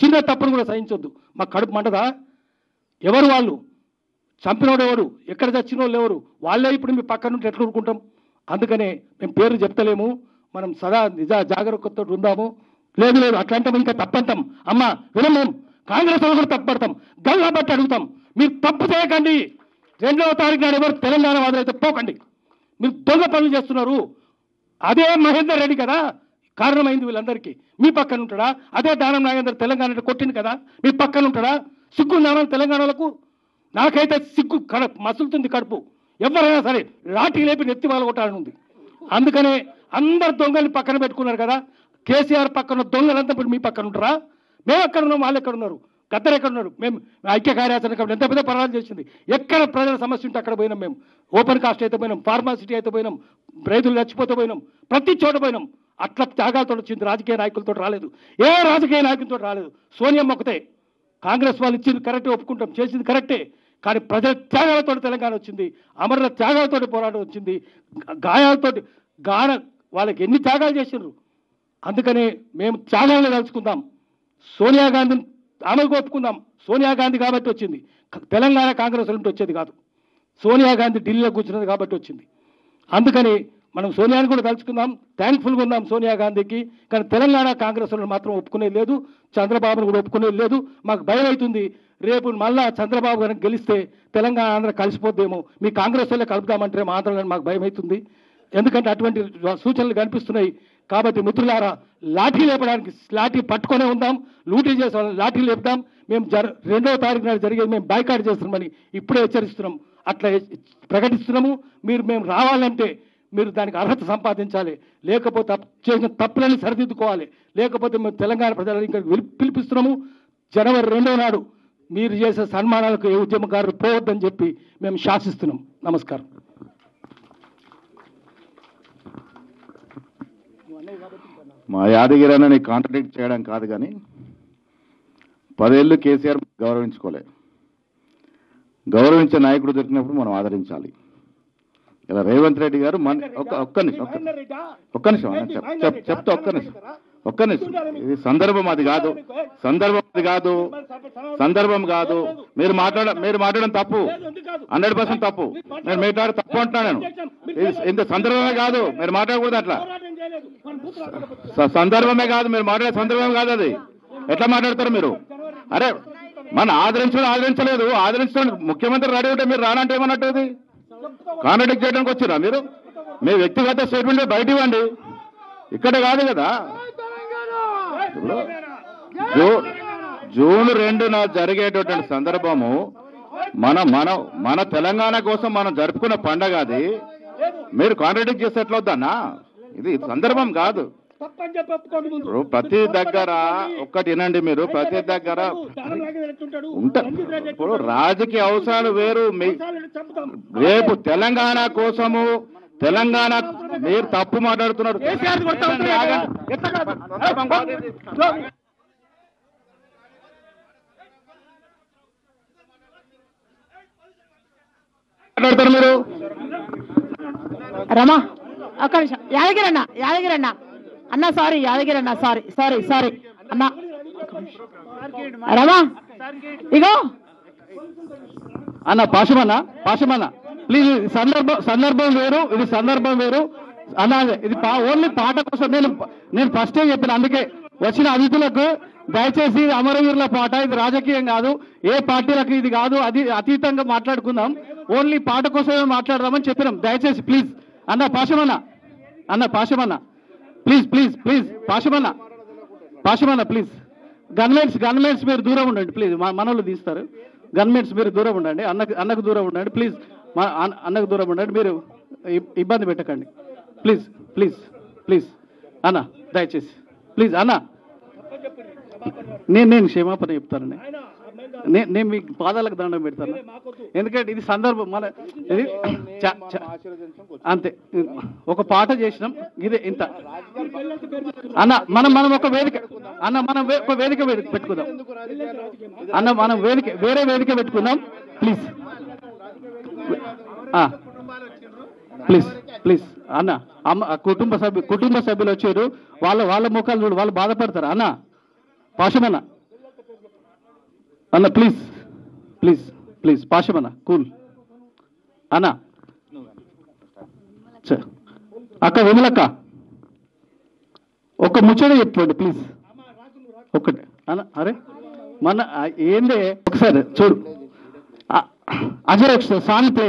చిన్న తప్పును కూడా సహించొద్దు. మాకు కడుపు మంటదా? ఎవరు వాళ్ళు? చంపినోడు ఎవరు? ఎక్కడ చచ్చిన వాళ్ళు ఎవరు? వాళ్ళే ఇప్పుడు మీ పక్కన నుండి ఎట్లా ఊరుకుంటాం? అందుకనే మేము పేరు చెప్తలేము, మనం సదా జాగరూకతతో ఉందాము. లేదు లేదు అట్లాంటాం, ఇంకా తప్పంటాం. అమ్మ వినము, కాంగ్రెస్ వాళ్ళు కూడా తప్పుపడతాం, గల్లా బట్టి అడుగుతాం. మీరు తప్పు చేయకండి. 2వ తారీఖు నాడు ఎవరు తెలంగాణ వాదులైతే పోకండి. మీరు దొంగ పనులు చేస్తున్నారు. అదే మహేందర్ రెడ్డి కదా కారణమైంది వీళ్ళందరికీ. మీ పక్కన ఉంటాడా? అదే దానం నాగేందర్ తెలంగాణ కొట్టింది కదా, మీ పక్కన ఉంటాడా? సిగ్గుందానం తెలంగాణలకు? నాకైతే సిగ్గు మసులుతుంది కడుపు. ఎవరైనా సరే లాఠీ లేపి నెత్తి వాళ్ళ కొట్టాలని ఉంది. అందుకనే అందరు దొంగల్ని పక్కన పెట్టుకున్నారు కదా. కేసీఆర్ పక్కన దొంగలంతా ఇప్పుడు మీ పక్కన ఉంటారా? మేము ఎక్కడ ఉన్నాం, వాళ్ళు ఎక్కడ ఉన్నారు? గద్దరు ఎక్కడ ఉన్నారు? మేము ఐక్య కార్యాచరణ కమిటీ ఎంత పెద్ద పరాలు చేసింది. ఎక్కడ ప్రజల సమస్య ఉంటే అక్కడ పోయినాం. మేము ఓపెన్ కాస్ట్ అయితే పోయినాం, ఫార్మాసిటీ అయితే పోయినాం, రైతులు చచ్చిపోతే పోయినాం, ప్రతి చోట పోయినాం. అట్లా త్యాగాలతో వచ్చింది, రాజకీయ నాయకులతో రాలేదు. ఏ రాజకీయ నాయకులతో రాలేదు. సోనియమ్మ ఒకతే. కాంగ్రెస్ వాళ్ళు ఇచ్చింది కరెక్టే, ఒప్పుకుంటాం, చేసింది కరెక్టే. కానీ ప్రజల త్యాగాలతో తెలంగాణ వచ్చింది, అమరుల త్యాగాలతో పోరాటం వచ్చింది, గాయాలతో వాళ్ళకి ఎన్ని త్యాగాలు చేసినారు. అందుకని మేము త్యాగాలను కలుసుకుందాం. సోనియా గాంధీని ఆమెకు ఒప్పుకుందాం. సోనియా గాంధీ కాబట్టి వచ్చింది, తెలంగాణ కాంగ్రెస్ నుండి వచ్చేది కాదు. సోనియా గాంధీ ఢిల్లీలో కూర్చున్నది కాబట్టి వచ్చింది. అందుకని మనం సోనియాని కూడా తలుచుకుందాం, థ్యాంక్ఫుల్గా ఉందాం సోనియా గాంధీకి. కానీ తెలంగాణ కాంగ్రెస్ వాళ్ళు మాత్రం ఒప్పుకునేది లేదు, చంద్రబాబును కూడా ఒప్పుకునేది లేదు. మాకు భయం అవుతుంది, రేపు మళ్ళా చంద్రబాబు గారిని గెలిస్తే తెలంగాణ ఆంధ్ర కలిసిపోద్దేమో, మీ కాంగ్రెస్ వాళ్ళే కలుపుదామంటే ఆంధ్రలో మాకు భయం అవుతుంది. ఎందుకంటే అటువంటి సూచనలు కనిపిస్తున్నాయి. కాబట్టి మిత్రులారా, లాఠీ లేపడానికి లాఠీ పట్టుకొనే ఉందాం, లూటీ చేసే లాఠీ లేపుదాం. మేము 2వ తారీఖు నాడు జరిగేది మేము బాయ్కాట్ చేస్తున్నామని ఇప్పుడే హెచ్చరిస్తున్నాం, అట్లా ప్రకటిస్తున్నాము. మేము రావాలంటే మీరు దానికి అర్హత సంపాదించాలి, లేకపోతే చేసిన తప్పులని సరిదిద్దుకోవాలి. లేకపోతే మేము తెలంగాణ ప్రజలను ఇంకా పిలిపిస్తున్నాము. జనవరి 2వ నాడు మీరు చేసే సన్మానాలకు ఏ ఉద్యమకారులు పోవద్దని చెప్పి మేము శాసిస్తున్నాం. నమస్కారం. మా యాదగిరి అన్నని కాంట్రడిక్ట్ చేయడం కాదు, కానీ 10 ఏళ్ళు కేసీఆర్ గౌరవించుకోలే. గౌరవించే నాయకుడు దొరికినప్పుడు మనం ఆదరించాలి. ఇలా రేవంత్ రెడ్డి గారు ఒక్క నిమిషం ఇది సందర్భం కాదు. మీరు మాట్లాడడం తప్పు, 100% తప్పు. నేను మాట్లాడే తప్పు అంటున్నాను. ఇంత సందర్భమే కాదు, మీరు మాట్లాడకూడదు అట్లా. సందర్భమే కాదు, మీరు మాట్లాడే సందర్భం కాదు అది. ఎట్లా మాట్లాడతారు మీరు? అరే మన ఆదరించలేదు. ఆదరించడం ముఖ్యమంత్రి రెడీ ఉంటే మీరు రానంటే ఏమన్నట్టు? అది కాంట్రాడిక్ట్ చేయడానికి వచ్చిరా మీరు? మీ వ్యక్తిగత స్టేట్మెంట్ బయట ఇవ్వండి, ఇక్కడ కాదు కదా. జూన్ 2న జరిగేటటువంటి సందర్భము మన తెలంగాణ కోసం మనం జరుపుకున్న పండగ అది. మీరు కాంట్రాడిక్ట్ చేస్తే ఎట్లా వద్దన్నా? ఇది సందర్భం కాదు. ప్రతి దగ్గర ఒక్కటి వినండి, మీరు ప్రతి దగ్గర ఇప్పుడు రాజకీయ అవసరాలు వేరు. రేపు తెలంగాణ కోసము మీరు తప్పు మాట్లాడుతున్నారు. మాట్లాడతారు మీరు. రమా ఒక్క నిమిషం. యాదగిరి అన్న సారీ, యాదగిరి అన్న సారీ అన్న. రమా ఇగో అన్న పాశమన్న ప్లీజ్. సందర్భం వేరు, ఇది సందర్భం వేరు అన్న. ఇది ఓన్లీ పాట కోసం నేను ఫస్టే చెప్పిన. అందుకే వచ్చిన అతిథులకు దయచేసి అమరవీరుల పాట, ఇది రాజకీయం కాదు, ఏ పార్టీలకు ఇది కాదు, అది అతీతంగా మాట్లాడుకుందాం. ఓన్లీ పాట కోసమే మాట్లాడదామని చెప్పినాం. దయచేసి ప్లీజ్ అన్న పాశమన్న ప్లీజ్ పాశమన్న ప్లీజ్. గన్మెన్స్ మీరు దూరం ఉండండి ప్లీజ్. మనోళ్ళు తీస్తారు. గన్మెన్స్ మీరు దూరం ఉండండి. అన్నకు దూరం ఉండండి ప్లీజ్. అన్నకు దూరం ఉండండి. మీరు ఇబ్బంది పెట్టకండి ప్లీజ్ అన్న, దయచేసి ప్లీజ్ అన్న. నేను క్షమాపణ చెప్తానండి. నేను మీ పాదాలకు దండం పెడతాను. ఎందుకంటే ఇది సందర్భం, మన ఇది అంతే. ఒక పాట చేసినాం, ఇదే ఇంత అన్న. మనం ఒక వేదిక అన్న, మనం ఒక వేదిక పెట్టుకుందాం అన్న. మనం వేరే వేదిక పెట్టుకుందాం ప్లీజ్ ప్లీజ్ అన్న. కుటుంబ సభ్యులు వచ్చారు, వాళ్ళ ముఖాలు చూడు, వాళ్ళు బాధపడతారు అన్న. పాశమన్న అన్న ప్లీజ్ ప్లీజ్ ప్లీజ్ పాషం అన్న కూల్ అన్న అక్క విమలక్క ఒక ముచ్చట చెప్పండి ప్లీజ్ ఒక్కటే అన్న అరే మన ఏందే ఒకసారి చూడు అజయ్ ఒకసారి సాంగ్ ప్లే